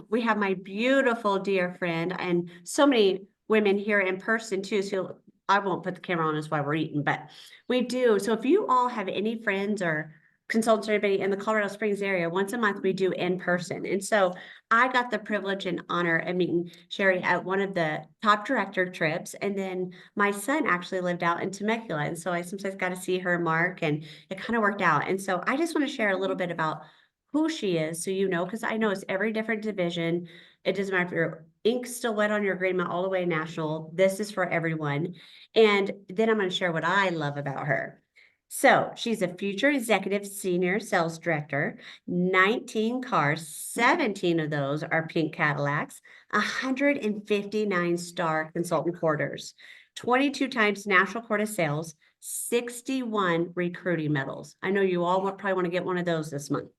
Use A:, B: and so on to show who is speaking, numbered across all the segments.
A: We have my beautiful dear friend and so many women here in person too. So I won't put the camera on us while we're eating, but we do. So if you all have any friends or consultants or anybody in the Colorado Springs area, once a month we do in person. And so I got the privilege and honor of meeting Sheri at one of the top director trips. And then my son actually lived out in Temecula. And so I sometimes got to see her, Mark, and it kind of worked out. And so I just want to share a little bit about who she is, so you know, because I know it's every different division. It doesn't matter if your ink's still wet on your agreement all the way national. This is for everyone. And then I'm going to share what I love about her. So she's a future executive senior sales director, 19 cars, 17 of those are pink Cadillacs, 159 star consultant quarters, 22 times national court of sales, 61 recruiting medals. I know you all probably want to get one of those this month.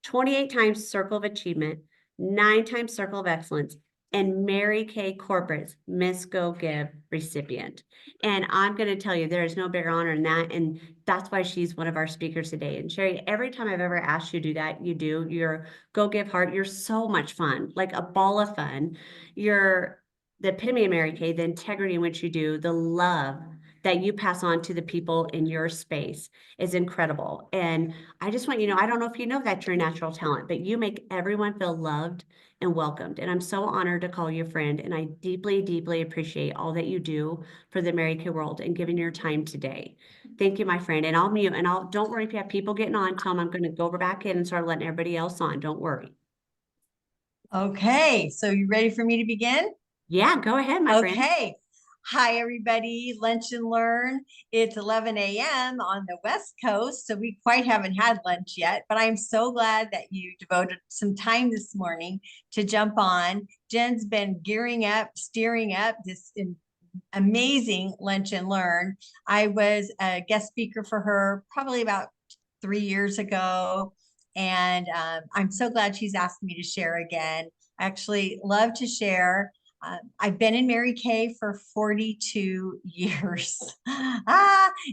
A: 28 times Circle of Achievement, 9 times Circle of Excellence, and Mary Kay Corporate's Miss Go Give recipient. And I'm going to tell you, there is no bigger honor than that. And that's why she's one of our speakers today. And Sheri, every time I've ever asked you to do that, you do. Your Go Give Heart, you're so much fun, like a ball of fun. You're the epitome of Mary Kay, the integrity in which you do, the love that you pass on to the people in your space is incredible. And I just want you to know, I don't know if you know that you're a natural talent, but you make everyone feel loved and welcomed. And I'm so honored to call you a friend. And I deeply, deeply appreciate all that you do for the Mary Kay world and giving your time today. Thank you, my friend. And I'll mute, and don't worry if you have people getting on, tell them I'm going to go back in and start letting everybody else on. Don't worry.
B: Okay, so you ready for me to begin?
A: Yeah, go ahead, my friend.
B: Okay. Hi, everybody. Lunch and Learn. It's 11 a.m. on the West Coast, so we quite haven't had lunch yet, but I'm so glad that you devoted some time this morning to jump on. Jen's been gearing up, steering up this amazing Lunch and Learn. I was a guest speaker for her probably about 3 years ago, and I'm so glad she's asked me to share again. I actually love to share. I've been in Mary Kay for 42 years.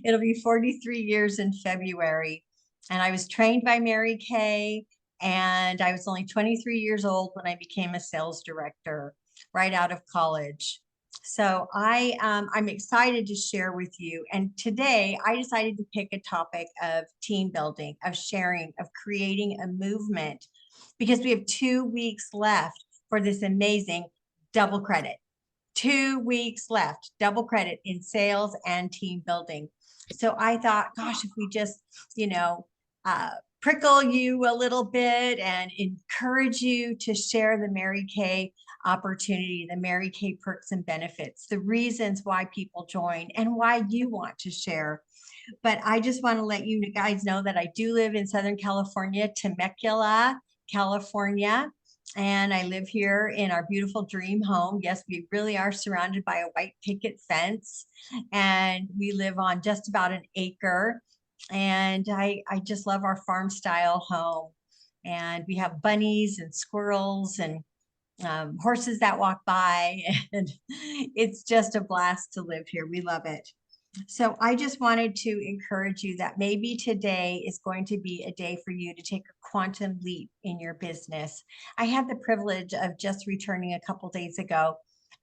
B: It'll be 43 years in February. And I was trained by Mary Kay, and I was only 23 years old when I became a sales director right out of college. So I'm excited to share with you. And today I decided to pick a topic of team building, of sharing, of creating a movement, because we have 2 weeks left for this amazing double credit. 2 weeks left, double credit in sales and team building. So I thought, gosh, if we just, you know, prickle you a little bit and encourage you to share the Mary Kay opportunity, the Mary Kay perks and benefits, the reasons why people join and why you want to share. But I just want to let you guys know that I do live in Southern California, Temecula, California. And I live here in our beautiful dream home. Yes, we really are surrounded by a white picket fence, and we live on just about an acre. And I just love our farm style home. And we have bunnies and squirrels and horses that walk by. And it's just a blast to live here. We love it. So I just wanted to encourage you that maybe today is going to be a day for you to take a quantum leap in your business. I had the privilege of just returning a couple days ago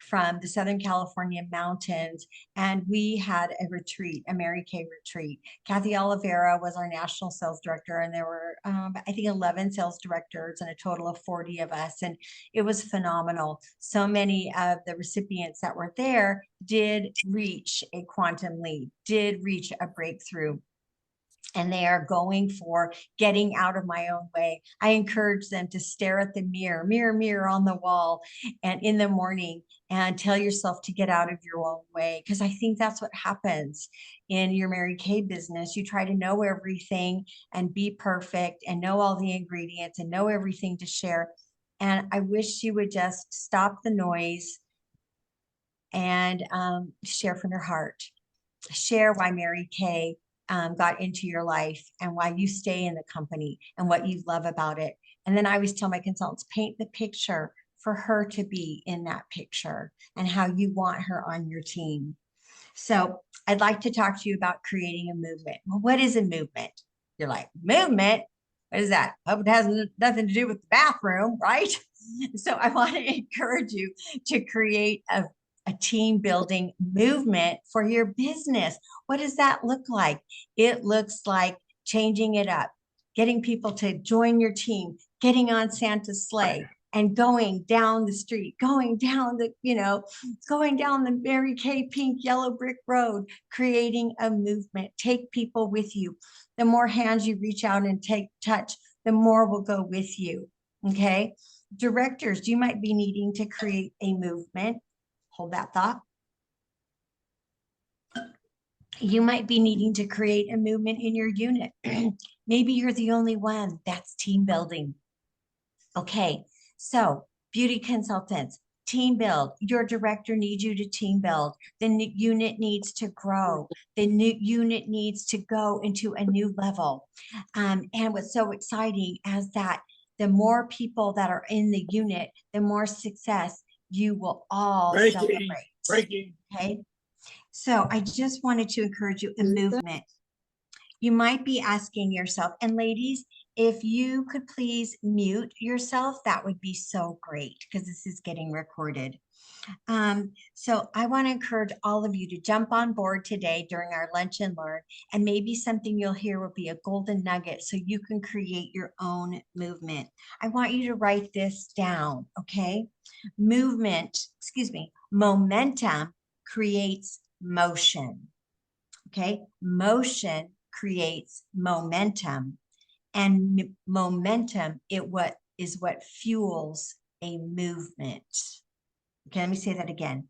B: from the Southern California mountains, and we had a retreat, a Mary Kay retreat. Kathy Oliveira was our national sales director, and there were, I think, 11 sales directors and a total of 40 of us, and it was phenomenal. So many of the recipients that were there did reach a quantum leap, did reach a breakthrough, and they are going for getting out of my own way. I encourage them to stare at the mirror, mirror, mirror on the wall, and in the morning, and tell yourself to get out of your own way. Because I think that's what happens in your Mary Kay business. You try to know everything and be perfect and know all the ingredients and know everything to share. And I wish you would just stop the noise and share from your heart. Share why Mary Kay got into your life and why you stay in the company and what you love about it. And then I always tell my consultants, paint the picture for her to be in that picture and how you want her on your team. So I'd like to talk to you about creating a movement. Well, what is a movement? You're like, movement? what is that? Hope it has nothing to do with the bathroom, right? So I want to encourage you to create a team building movement for your business. What does that look like? It looks like changing it up, getting people to join your team, getting on Santa's sleigh and going down the street, going down the Mary Kay pink yellow brick road, creating a movement. Take people with you. The more hands you reach out and take touch, the more will go with you. Okay. Directors, you might be needing to create a movement. Hold that thought. You might be needing to create a movement in your unit. Maybe you're the only one. That's team building. Okay, so beauty consultants, team build. Your director needs you to team build. The unit needs to grow. The new unit needs to go into a new level. And what's so exciting is that the more people that are in the unit, the more success you will all celebrate.
C: Breaking.
B: Okay, so I just wanted to encourage you a movement. You might be asking yourself, and ladies, if you could please mute yourself, that would be so great because this is getting recorded. So I want to encourage all of you to jump on board today during our lunch and learn, and maybe something you'll hear will be a golden nugget so you can create your own movement. I want you to write this down, okay? Momentum creates motion, okay? Motion creates momentum, and momentum is what fuels a movement. Okay, let me say that again.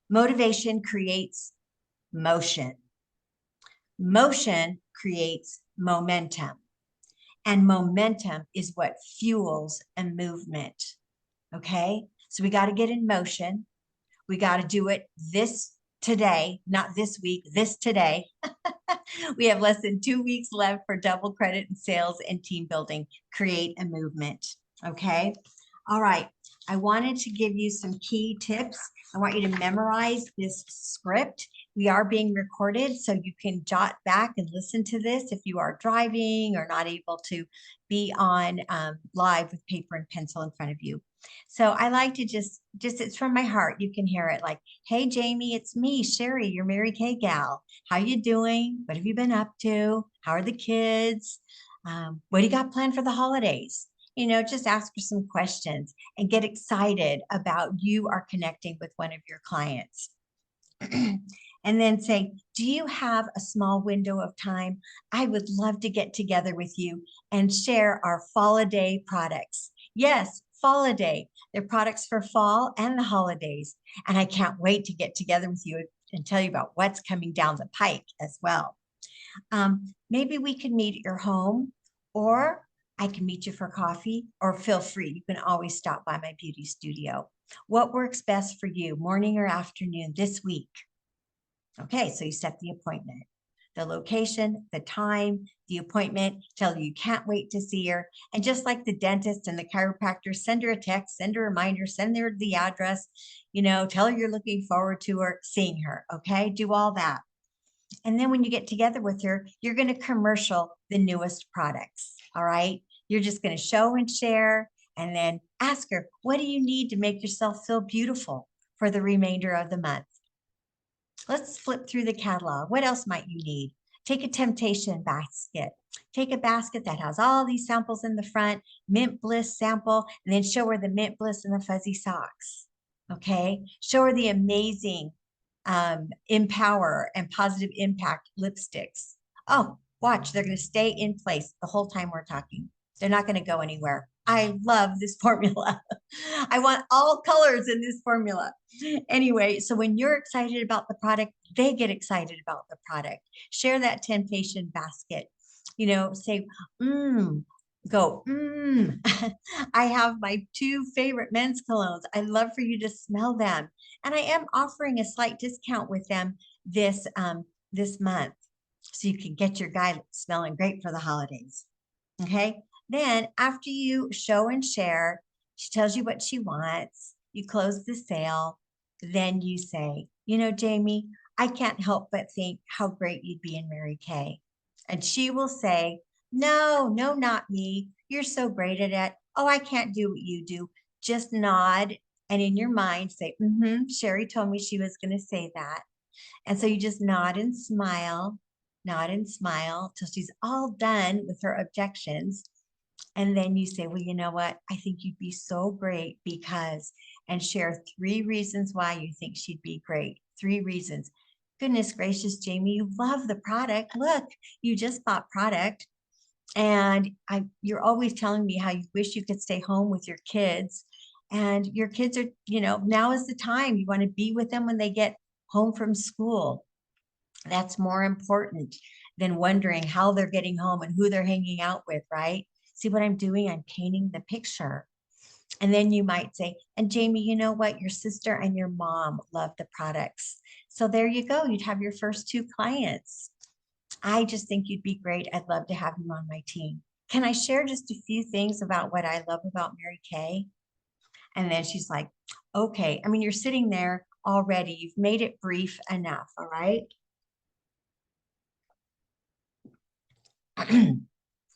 B: Motivation creates motion. Motion creates momentum, and momentum is what fuels a movement. Okay, so we got to get in motion. We got to do it today, not this week, this today. We have less than 2 weeks left for double credit in sales and team building. Create a movement. Okay. All right. I wanted to give you some key tips. I want you to memorize this script. We are being recorded, so you can jot back and listen to this if you are driving or not able to be on live with paper and pencil in front of you. So I like to just it's from my heart. You can hear it like, hey, Jamie, it's me, Sheri, your Mary Kay gal. How you doing? What have you been up to? How are the kids? What do you got planned for the holidays? Just ask her some questions and get excited about you are connecting with one of your clients. And then say, do you have a small window of time? I would love to get together with you and share our fall-a-day products. Yes, fall-a-day. They're products for fall and the holidays. And I can't wait to get together with you and tell you about what's coming down the pike as well. Maybe we could meet at your home, or I can meet you for coffee, or feel free. You can always stop by my beauty studio. What works best for you, morning or afternoon this week? Okay, so you set the appointment, the location, the time, the appointment, tell her you can't wait to see her. And just like the dentist and the chiropractor, send her a text, send her a reminder, send her the address, tell her you're looking forward to her, seeing her. Okay, do all that. And then when you get together with her, you're going to commercial the newest products. All right. You're just going to show and share, and then ask her, what do you need to make yourself feel beautiful for the remainder of the month? Let's flip through the catalog. What else might you need? Take a temptation basket. Take a basket that has all these samples in the front, Mint Bliss sample, and then show her the Mint Bliss and the fuzzy socks. Okay. Show her the amazing Empower and Positive Impact lipsticks. Oh, watch, they're going to stay in place the whole time we're talking. They're not going to go anywhere. I love this formula. I want all colors in this formula. Anyway, so when you're excited about the product, they get excited about the product. Share that temptation basket. Say, go, I have my 2 favorite men's colognes. I'd love for you to smell them. And I am offering a slight discount with them this month, so you can get your guy smelling great for the holidays. Okay. Then after you show and share, she tells you what she wants. You close the sale. Then you say, Jamie, I can't help but think how great you'd be in Mary Kay. And she will say, No, no, not me. You're so great at it. Oh, I can't do what you do. Just nod and in your mind say, Sheri told me she was going to say that. And so you just nod and smile till she's all done with her objections. And then you say, well, you know what? I think you'd be so great because, and share 3 reasons why you think she'd be great. 3 reasons. Goodness gracious, Jamie, you love the product. Look, you just bought product. And you're always telling me how you wish you could stay home with your kids. And your kids are, now is the time. You want to be with them when they get home from school. That's more important than wondering how they're getting home and who they're hanging out with, right? See what I'm doing? I'm painting the picture. And then you might say, and Jamie, you know what? Your sister and your mom love the products. So there you go. You'd have your first 2 clients. I just think you'd be great. I'd love to have you on my team. Can I share just a few things about what I love about Mary Kay? And then she's like, okay. I mean, you're sitting there already. You've made it brief enough. All right.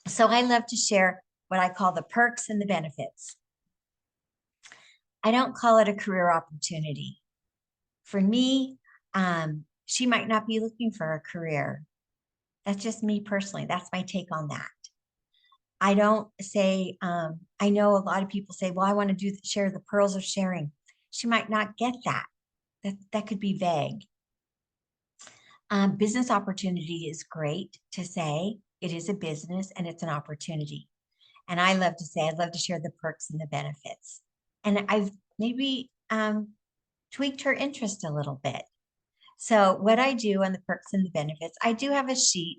B: So I love to share what I call the perks and the benefits. I don't call it a career opportunity. For me, she might not be looking for a career. That's just me personally. That's my take on that. I don't say, I know a lot of people say, well, I want to share the pearls of sharing. She might not get that. That could be vague. Business opportunity is great to say. It is a business and it's an opportunity. And I love to say, I'd love to share the perks and the benefits. And I've maybe tweaked her interest a little bit. So what I do on the perks and the benefits, I do have a sheet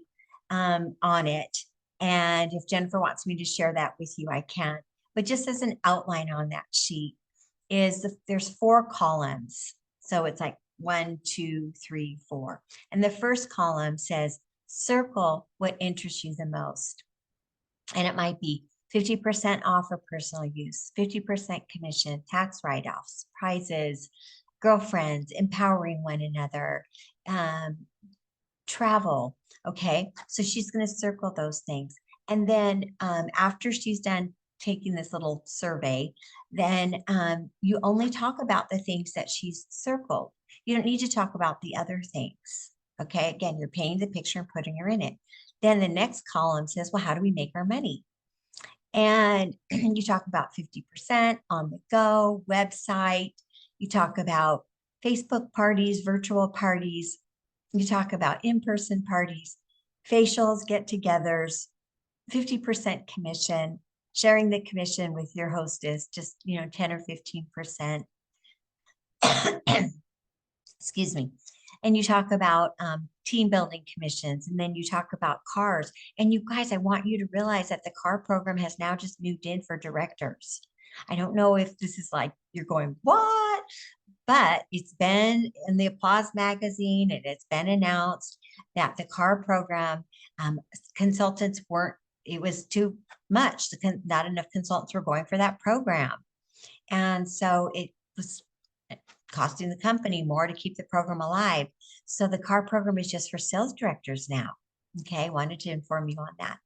B: on it. And if Jennifer wants me to share that with you, I can. But just as an outline on that sheet there's 4 columns. So it's like 1, 2, 3, 4. And the first column says, circle what interests you the most. And it might be 50% off for personal use, 50% commission, tax write-offs, prizes, girlfriends, empowering one another, travel. Okay. So she's going to circle those things. And then after she's done taking this little survey, then you only talk about the things that she's circled. You don't need to talk about the other things. Okay. Again, you're painting the picture and putting her in it. Then the next column says, well, how do we make our money? And you talk about 50% on the go, website. You talk about Facebook parties, virtual parties. You talk about in-person parties, facials, get-togethers, 50% commission, sharing the commission with your hostess, just 10 or 15%. Excuse me. And you talk about team building commissions, and then you talk about cars. And you guys, I want you to realize that the car program has now just moved in for directors. I don't know if this is like, you're going, what? But it's been in the Applause magazine and it's been announced that the car program consultants it was too much. Not enough consultants were going for that program. And so it was costing the company more to keep the program alive. So the car program is just for sales directors now. Okay, wanted to inform you on that.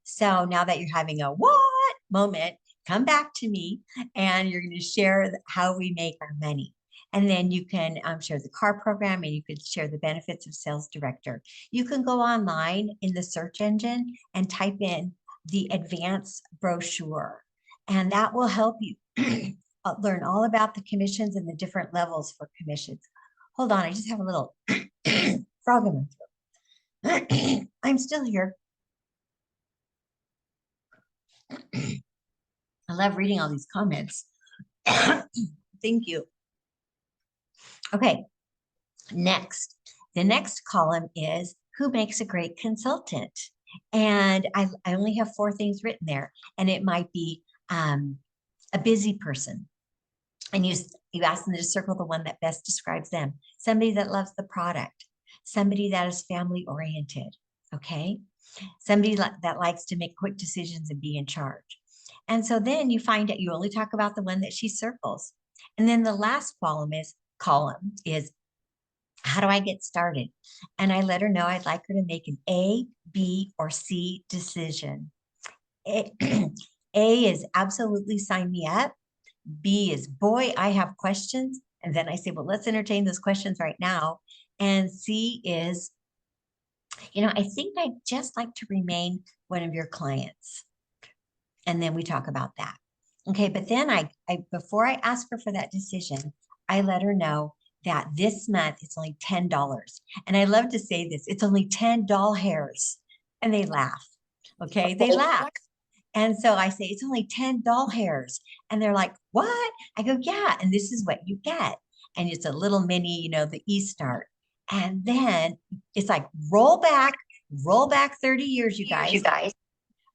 B: So now that you're having a what moment, come back to me and you're going to share how we make our money. And then you can share the car program and you could share the benefits of sales director. You can go online in the search engine and type in the advanced brochure, and that will help you learn all about the commissions and the different levels for commissions. Hold on, I just have a little frog in my throat. I'm still here. I love reading all these comments. Thank you. Okay, next. The next column is who makes a great consultant? And I only have 4 things written there. And it might be a busy person. And you ask them to circle the one that best describes them. Somebody that loves the product. Somebody that is family oriented. Okay. Somebody that likes to make quick decisions and be in charge. And so then you find out you only talk about the one that she circles. And then the last column is How do I get started? And I let her know I'd like her to make an A, B, or C decision. A, A is absolutely sign me up. B is boy, I have questions. And then I say, well, let's entertain those questions right now. And C is, I think I'd just like to remain one of your clients. And then we talk about that. Okay, but then I before I ask her for that decision, I let her know that this month it's only $10. And I love to say this, it's only 10 doll hairs. And they laugh. Okay, they laugh. And so I say, it's only 10 doll hairs. And they're like, what? I go, yeah. And this is what you get. And it's a little mini, the e-start. And then it's like roll back 30 years, you guys.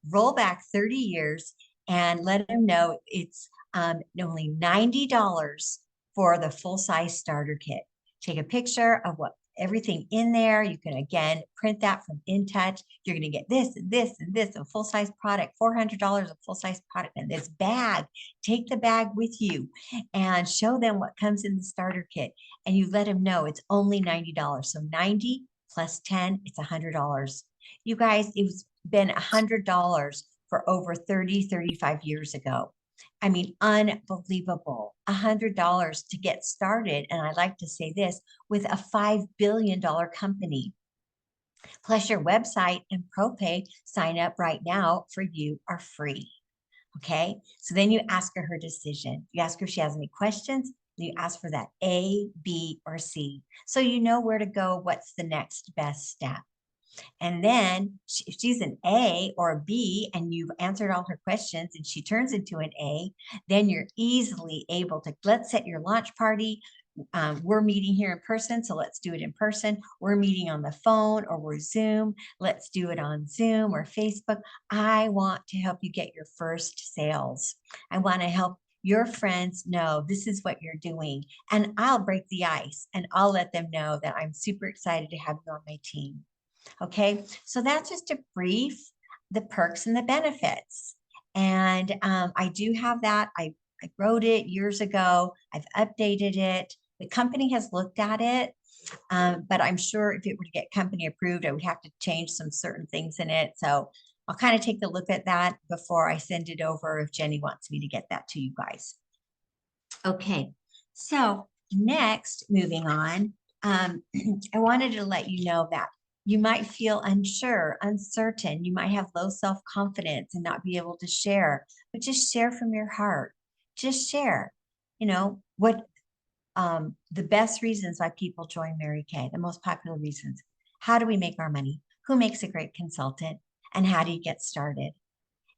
B: Roll back 30 years and let them know it's only $90 for the full-size starter kit. Take a picture of what everything in there. You can again print that from InTouch. You're going to get this and this and this, a full-size product, $400 a full-size product, and this bag. Take the bag with you and show them what comes in the starter kit. And you let them know it's only $90. So 90 plus 10, it's $100. You guys, it was been $100 for over 30, 35 years ago. I mean, unbelievable. $100 to get started. And I like to say this, with a $5 billion company. Plus your website and ProPay sign up right now for you are free. Okay. So then you ask her decision. You ask her if she has any questions. You ask for that A, B, or C. So you know where to go. What's the next best step? And then if she's an A or a B and you've answered all her questions and she turns into an A, then you're easily able to, let's set your launch party. We're meeting here in person, so let's do it in person. We're meeting on the phone or we're Zoom. Let's do it on Zoom or Facebook. I want to help you get your first sales. I want to help your friends know this is what you're doing. And I'll break the ice and I'll let them know that I'm super excited to have you on my team. Okay, so that's just a brief, the perks and the benefits. And I do have that. I wrote it years ago. I've updated it. The company has looked at it, but I'm sure if it were to get company approved, I would have to change some certain things in it. So I'll kind of take a look at that before I send it over if Jenny wants me to get that to you guys. Okay, so next, moving on, I wanted to let you know that you might feel unsure, uncertain. You might have low self-confidence and not be able to share, but just share from your heart. Just share, what the best reasons why people join Mary Kay, the most popular reasons. How do we make our money? Who makes a great consultant? And how do you get started?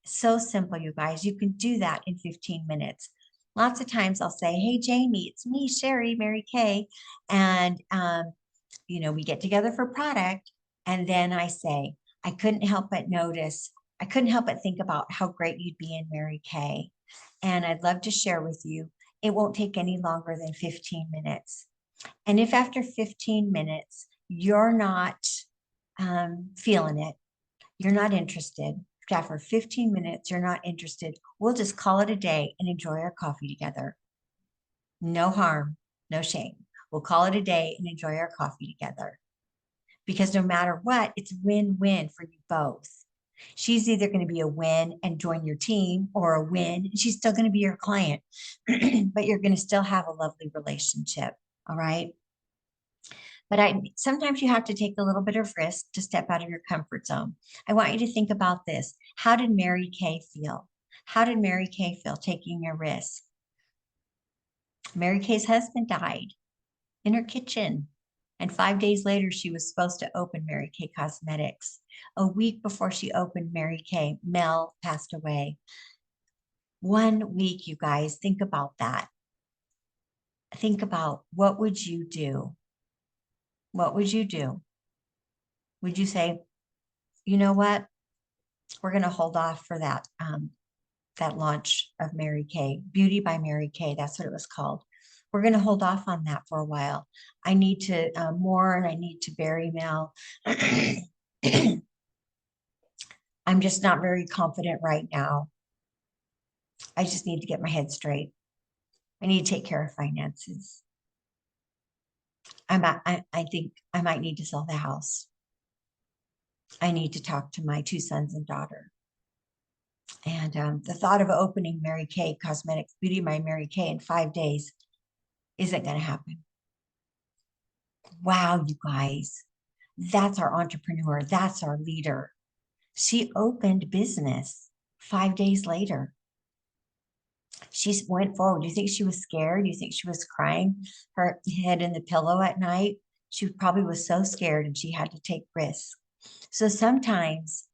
B: So simple, you guys. You can do that in 15 minutes. Lots of times I'll say, hey, Jamie, it's me, Sheri, Mary Kay. And, we get together for product. And then I say, I couldn't help but think about how great you'd be in Mary Kay. And I'd love to share with you. It won't take any longer than 15 minutes. And if after 15 minutes, you're not feeling it, you're not interested, if after 15 minutes, you're not interested, we'll just call it a day and enjoy our coffee together. No harm, no shame. We'll call it a day and enjoy our coffee together. Because no matter what, it's win-win for you both. She's either going to be a win and join your team or a win, and she's still going to be your client, but you're going to still have a lovely relationship. All right. But sometimes you have to take a little bit of risk to step out of your comfort zone. I want you to think about this. How did Mary Kay feel? How did Mary Kay feel taking a risk? Mary Kay's husband died in her kitchen. And 5 days later, she was supposed to open Mary Kay Cosmetics. A week before she opened Mary Kay, Mel passed away. 1 week, you guys, think about that. Think about, what would you do? What would you do? Would you say, you know what? We're going to hold off for that, that launch of Mary Kay, Beauty by Mary Kay. That's what it was called. We're going to hold off on that for a while. I need to mourn. I need to bury Mel. I'm just not very confident right now. I just need to get my head straight. I need to take care of finances. I think I might need to sell the house. I need to talk to my 2 sons and daughter. And the thought of opening Mary Kay Cosmetics Beauty by Mary Kay in 5 days isn't going to happen. Wow, you guys, that's our entrepreneur. That's our leader. She opened business 5 days later. She went forward. Do you think she was scared? Do you think she was crying her head in the pillow at night? She probably was so scared and she had to take risks. So sometimes,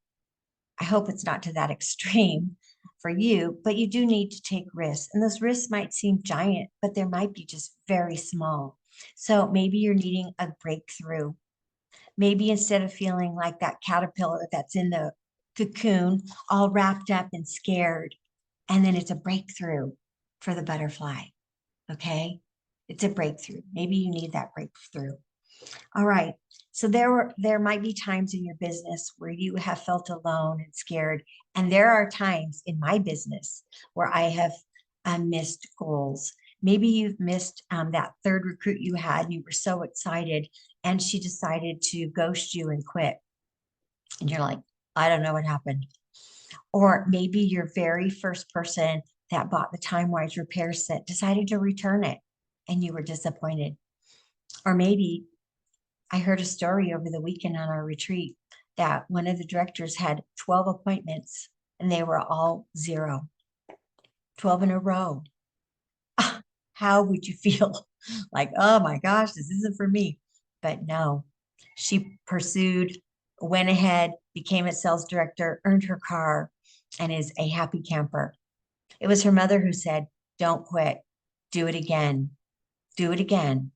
B: I hope it's not to that extreme for you, but you do need to take risks. And those risks might seem giant, but they might be just very small. So maybe you're needing a breakthrough. Maybe instead of feeling like that caterpillar that's in the cocoon, all wrapped up and scared, and then it's a breakthrough for the butterfly. Okay. It's a breakthrough. Maybe you need that breakthrough. All right. So there might be times in your business where you have felt alone and scared. And there are times in my business where I have missed goals. Maybe you've missed that third recruit you had and you were so excited and she decided to ghost you and quit. And you're like, I don't know what happened. Or maybe your very first person that bought the Time Wise repair set decided to return it and you were disappointed. Or maybe I heard a story over the weekend on our retreat that one of the directors had 12 appointments and they were all 0, 12 in a row. How would you feel? Like, oh my gosh, this isn't for me. But no, she pursued, went ahead, became a sales director, earned her car, and is a happy camper. It was her mother who said, don't quit, do it again, do it again.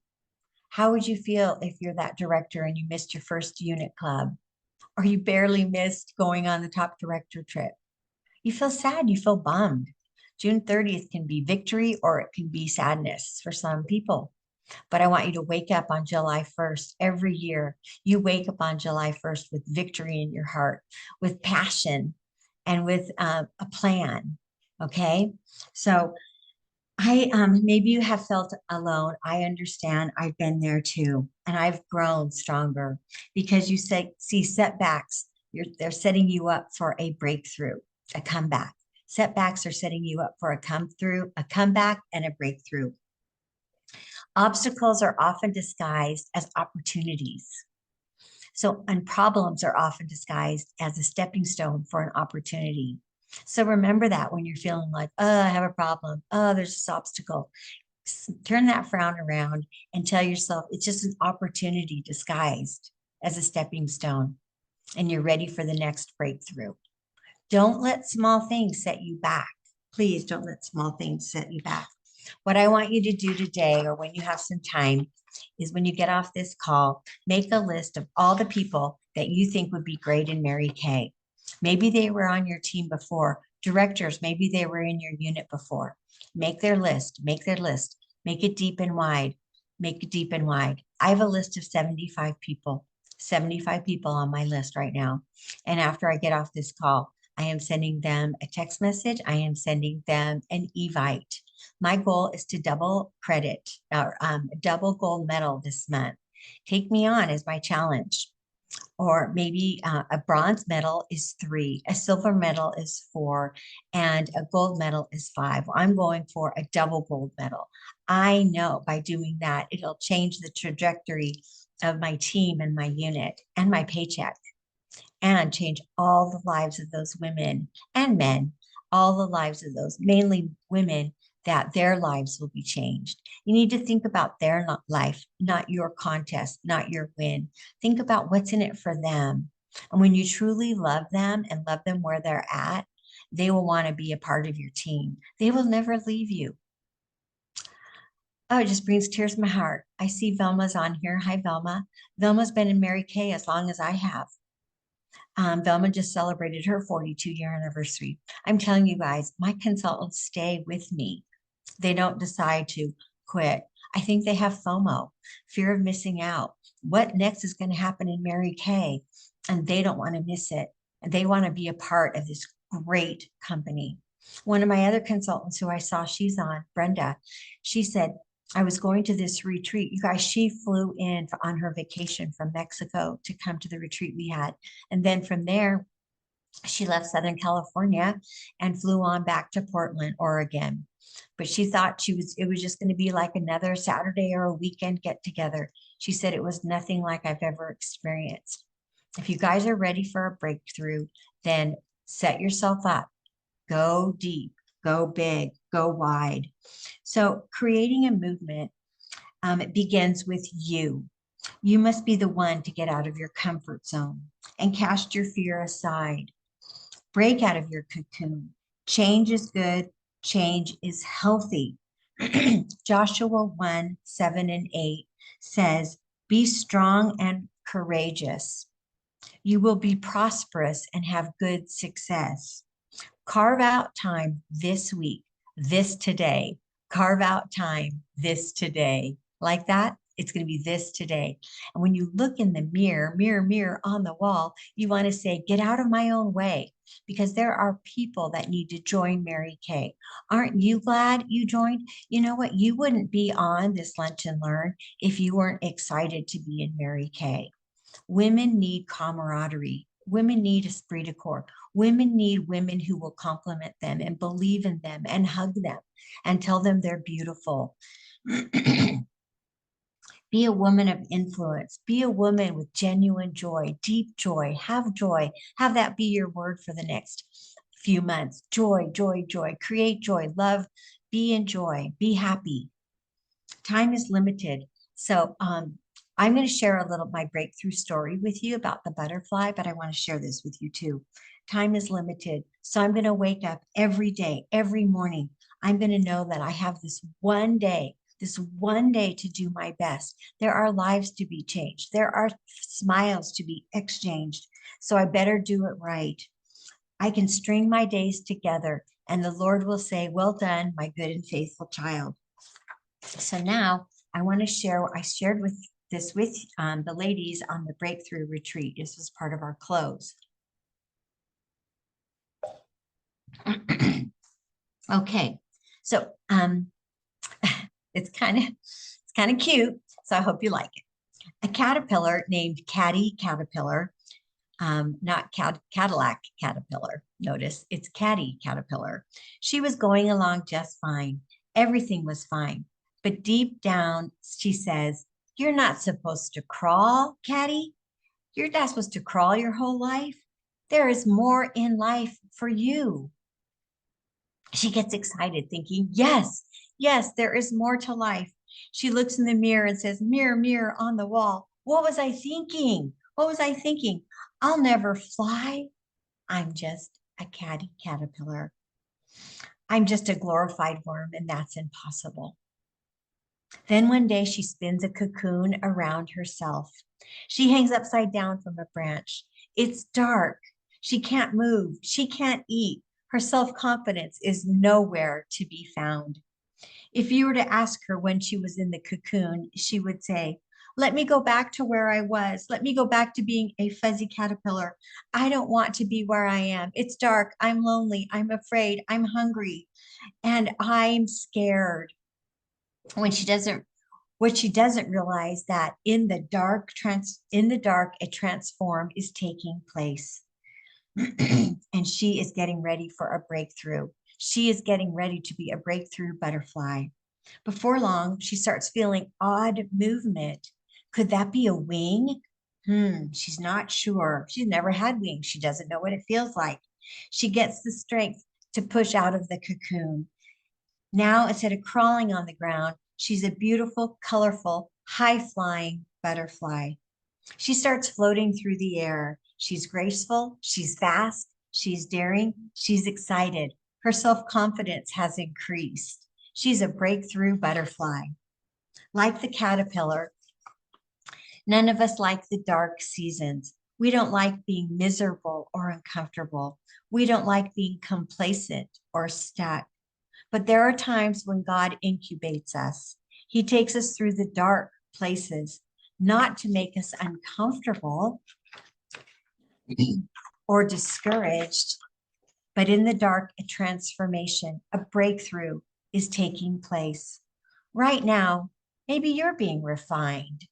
B: How would you feel if you're that director and you missed your first unit club, or you barely missed going on the top director trip? You feel sad, you feel bummed. June 30th can be victory or it can be sadness for some people. But I want you to wake up on July 1st every year. You wake up on July 1st with victory in your heart, with passion, and with a plan. Okay. So maybe you have felt alone. I understand. I've been there too, and I've grown stronger because you see setbacks. They're setting you up for a breakthrough, a comeback. Setbacks are setting you up for a come through, a comeback, and a breakthrough. Obstacles are often disguised as opportunities. So, and problems are often disguised as a stepping stone for an opportunity. So remember that when you're feeling like, oh, I have a problem. Oh, there's this obstacle. Turn that frown around and tell yourself it's just an opportunity disguised as a stepping stone. And you're ready for the next breakthrough. Don't let small things set you back. Please don't let small things set you back. What I want you to do today, or when you have some time, is when you get off this call, make a list of all the people that you think would be great in Mary Kay. Maybe they were on your team before. Directors, maybe they were in your unit before. Make their list, make their list, make it deep and wide, make it deep and wide. I have a list of 75 people on my list right now. And after I get off this call, I am sending them a text message. I am sending them an Evite. My goal is to double credit or double gold medal this month. Take me on as my challenge. Or maybe a bronze medal is 3, a silver medal is 4, and a gold medal is 5. I'm going for a double gold medal. I know by doing that, it'll change the trajectory of my team and my unit and my paycheck, and change all the lives of those women and men, all the lives of those, mainly women, that their lives will be changed. You need to think about their life, not your contest, not your win. Think about what's in it for them. And when you truly love them and love them where they're at, they will want to be a part of your team. They will never leave you. Oh, it just brings tears to my heart. I see Velma's on here. Hi, Velma. Velma's been in Mary Kay as long as I have. Velma just celebrated her 42-year anniversary. I'm telling you guys, my consultants stay with me. They don't decide to quit. I think they have FOMO, fear of missing out. What next is going to happen in Mary Kay? And they don't want to miss it. And they want to be a part of this great company. One of my other consultants who I saw, she's on, Brenda, she said, I was going to this retreat. You guys, she flew in on her vacation from Mexico to come to the retreat we had. And then from there, she left Southern California and flew on back to Portland, Oregon. But she thought it was just going to be like another Saturday or a weekend get together. She said it was nothing like I've ever experienced. If you guys are ready for a breakthrough, then set yourself up, go deep, go big, go wide. So creating a movement, it begins with you. You must be the one to get out of your comfort zone and cast your fear aside. Break out of your cocoon. Change is good. Change is healthy. Joshua 1, 7 and 8 says, be strong and courageous. You will be prosperous and have good success. Carve out time this week, this today. Carve out time this today. Like that, it's going to be this today. And when you look in the mirror, mirror on the wall, you want to say, get out of my own way, because there are people that need to join Mary Kay. Aren't you glad you joined? You know what? You wouldn't be on this Lunch and Learn if you weren't excited to be in Mary Kay. Women need camaraderie. Women need esprit de corps. Women need women who will compliment them and believe in them and hug them and tell them they're beautiful. Be a woman of influence. Be a woman with genuine joy, deep joy. Have joy. Have that be your word for the next few months. Joy, joy, joy. Create joy. Love. Be in joy. Be happy. Time is limited. So I'm going to share a little my breakthrough story with you about the butterfly, but I want to share this with you too. Time is limited. So I'm going to wake up every day, every morning. I'm going to know that I have this one day to do my best. There are lives to be changed. There are smiles to be exchanged. So I better do it right. I can string my days together and the Lord will say, well done, my good and faithful child. So now I want to share what I shared with the ladies on the breakthrough retreat. This was part of our close. Okay, so it's kind of cute. So I hope you like it. A caterpillar named Caddy Caterpillar, not Cadillac Caterpillar. Notice it's Caddy Caterpillar. She was going along just fine. Everything was fine. But deep down, she says, you're not supposed to crawl, Caddy. You're not supposed to crawl your whole life. There is more in life for you. She gets excited thinking, yes, there is more to life. She looks in the mirror and says, mirror, mirror on the wall. What was I thinking? What was I thinking? I'll never fly. I'm just a caddy caterpillar. I'm just a glorified worm, and that's impossible. Then one day she spins a cocoon around herself. She hangs upside down from a branch. It's dark. She can't move. She can't eat. Her self-confidence is nowhere to be found. If you were to ask her when she was in the cocoon, she would say, let me go back to where I was. Let me go back to being a fuzzy caterpillar. I don't want to be where I am. It's dark. I'm lonely. I'm afraid. I'm hungry. And I'm scared. What she doesn't realize that in the dark, a transform is taking place. And she is getting ready for a breakthrough. She is getting ready to be a breakthrough butterfly. Before long, she starts feeling odd movement. Could that be a wing? She's not sure. She's never had wings. She doesn't know what it feels like. She gets the strength to push out of the cocoon. Now, instead of crawling on the ground, she's a beautiful, colorful, high-flying butterfly. She starts floating through the air. She's graceful, she's fast, she's daring, she's excited. Her self-confidence has increased. She's a breakthrough butterfly. Like the caterpillar, none of us like the dark seasons. We don't like being miserable or uncomfortable. We don't like being complacent or stuck. But there are times when God incubates us. He takes us through the dark places, not to make us uncomfortable or discouraged, but in the dark, a transformation, a breakthrough is taking place. Right now, maybe you're being refined.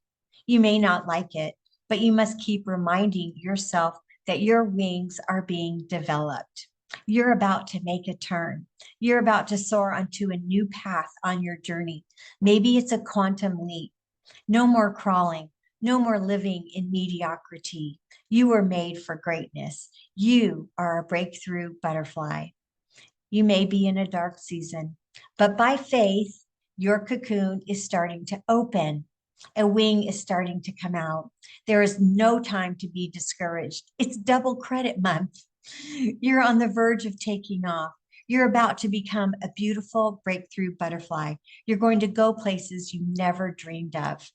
B: You may not like it, but you must keep reminding yourself that your wings are being developed. You're about to make a turn. You're about to soar onto a new path on your journey. Maybe it's a quantum leap. No more crawling, no more living in mediocrity. You were made for greatness. You are a breakthrough butterfly. You may be in a dark season, but by faith, your cocoon is starting to open. A wing is starting to come out. There is no time to be discouraged. It's double credit month. You're on the verge of taking off. You're about to become a beautiful breakthrough butterfly. You're going to go places you never dreamed of.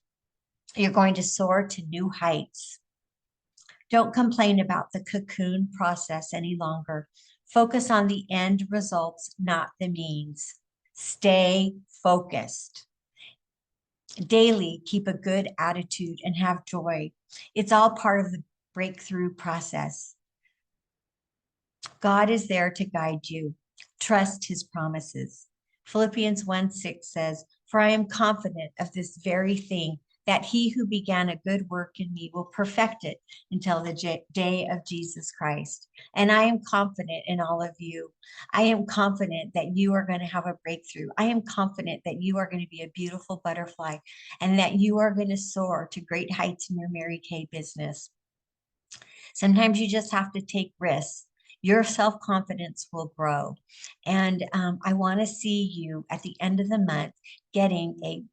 B: You're going to soar to new heights. Don't complain about the cocoon process any longer. Focus on the end results, not the means. Stay focused. Daily, keep a good attitude and have joy. It's all part of the breakthrough process. God is there to guide you. Trust his promises. Philippians 1:6 says, "For I am confident of this very thing, that he who began a good work in me will perfect it until the day of Jesus Christ." And I am confident in all of you. I am confident that you are going to have a breakthrough. I am confident that you are going to be a beautiful butterfly and that you are going to soar to great heights in your Mary Kay business. Sometimes you just have to take risks. Your self-confidence will grow. And I want to see you at the end of the month getting a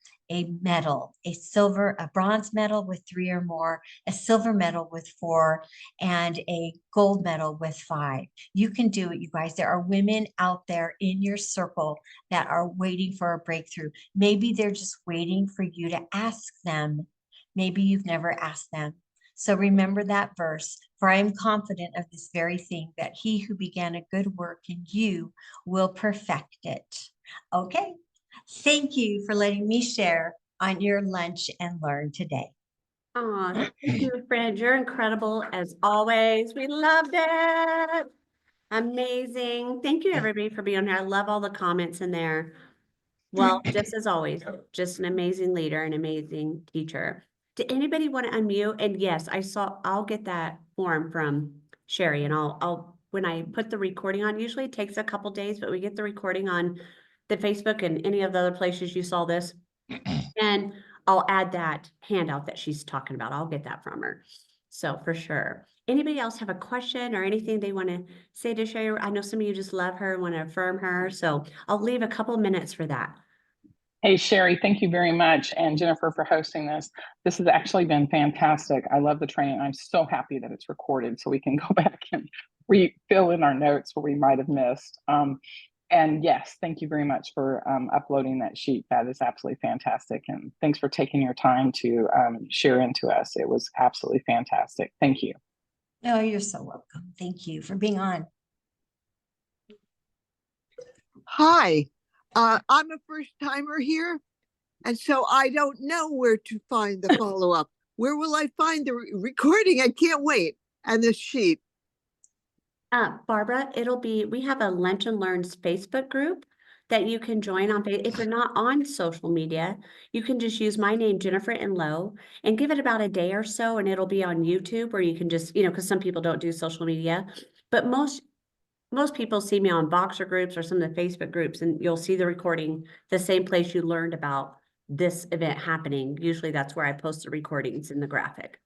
B: medal, a bronze medal with 3 or more, a silver medal with 4, and a gold medal with 5. You can do it, you guys. There are women out there in your circle that are waiting for a breakthrough. Maybe they're just waiting for you to ask them. Maybe you've never asked them. So remember that verse, for I am confident of this very thing, that he who began a good work in you will perfect it. Okay. Thank you for letting me share on your Lunch and Learn today.
A: Oh, thank you, friend. You're incredible as always. We loved it. Amazing. Thank you, everybody, for being here. I love all the comments in there. Well, just as always, just an amazing leader, an amazing teacher. Did anybody want to unmute? And yes, I'll get that form from Sheri and when I put the recording on, usually it takes a couple days, but we get the recording on the Facebook and any of the other places you saw this. And I'll add that handout that she's talking about. I'll get that from her. So for sure. Anybody else have a question or anything they want to say to Sheri? I know some of you just love her, want to affirm her. So I'll leave a couple minutes for that.
C: Hey, Sheri, thank you very much. And Jennifer for hosting this. This has actually been fantastic. I love the training. I'm so happy that it's recorded so we can go back and fill in our notes where we might have missed. And yes, thank you very much for uploading that sheet. That is absolutely fantastic. And thanks for taking your time to share into us. It was absolutely fantastic. Thank you.
B: Oh, you're so welcome. Thank you for being on.
D: Hi, I'm a first timer here, and so I don't know where to find the follow-up. Where will I find the recording? I can't wait. And the sheet.
A: Barbara, we have a Lunch and Learns Facebook group that you can join on. If you're not on social media, you can just use my name, Jennifer Enlow, and give it about a day or so, and it'll be on YouTube, or you can just, because some people don't do social media, but most people see me on Boxer groups or some of the Facebook groups, and you'll see the recording the same place you learned about this event happening. Usually that's where I post the recordings in the graphic.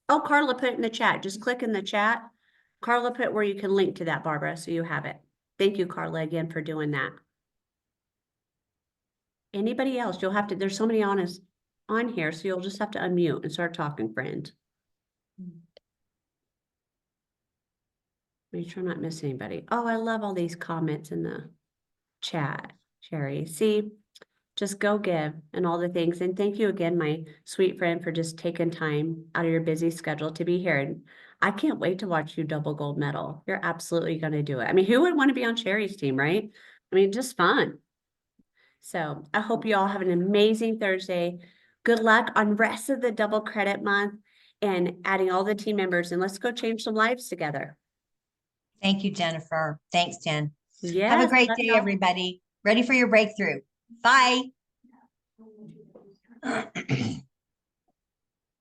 A: Oh, Carla put it in the chat. Just click in the chat. Carla put where you can link to that, Barbara, so you have it. Thank you, Carla, again for doing that. Anybody else? There's so many on here, so you'll just have to unmute and start talking, friend. Make sure I'm not missing anybody. Oh, I love all these comments in the chat, Sheri. See, just go give and all the things. And thank you again, my sweet friend, for just taking time out of your busy schedule to be here. And I can't wait to watch you double gold medal. You're absolutely going to do it. I mean, who would want to be on Sheri's team, right? I mean, just fun. So I hope you all have an amazing Thursday. Good luck on rest of the double credit month and adding all the team members, and let's go change some lives together.
B: Thank you, Jennifer. Thanks, Jen.
A: Yes.
B: Have a great day, everybody. Ready for your breakthrough. Bye.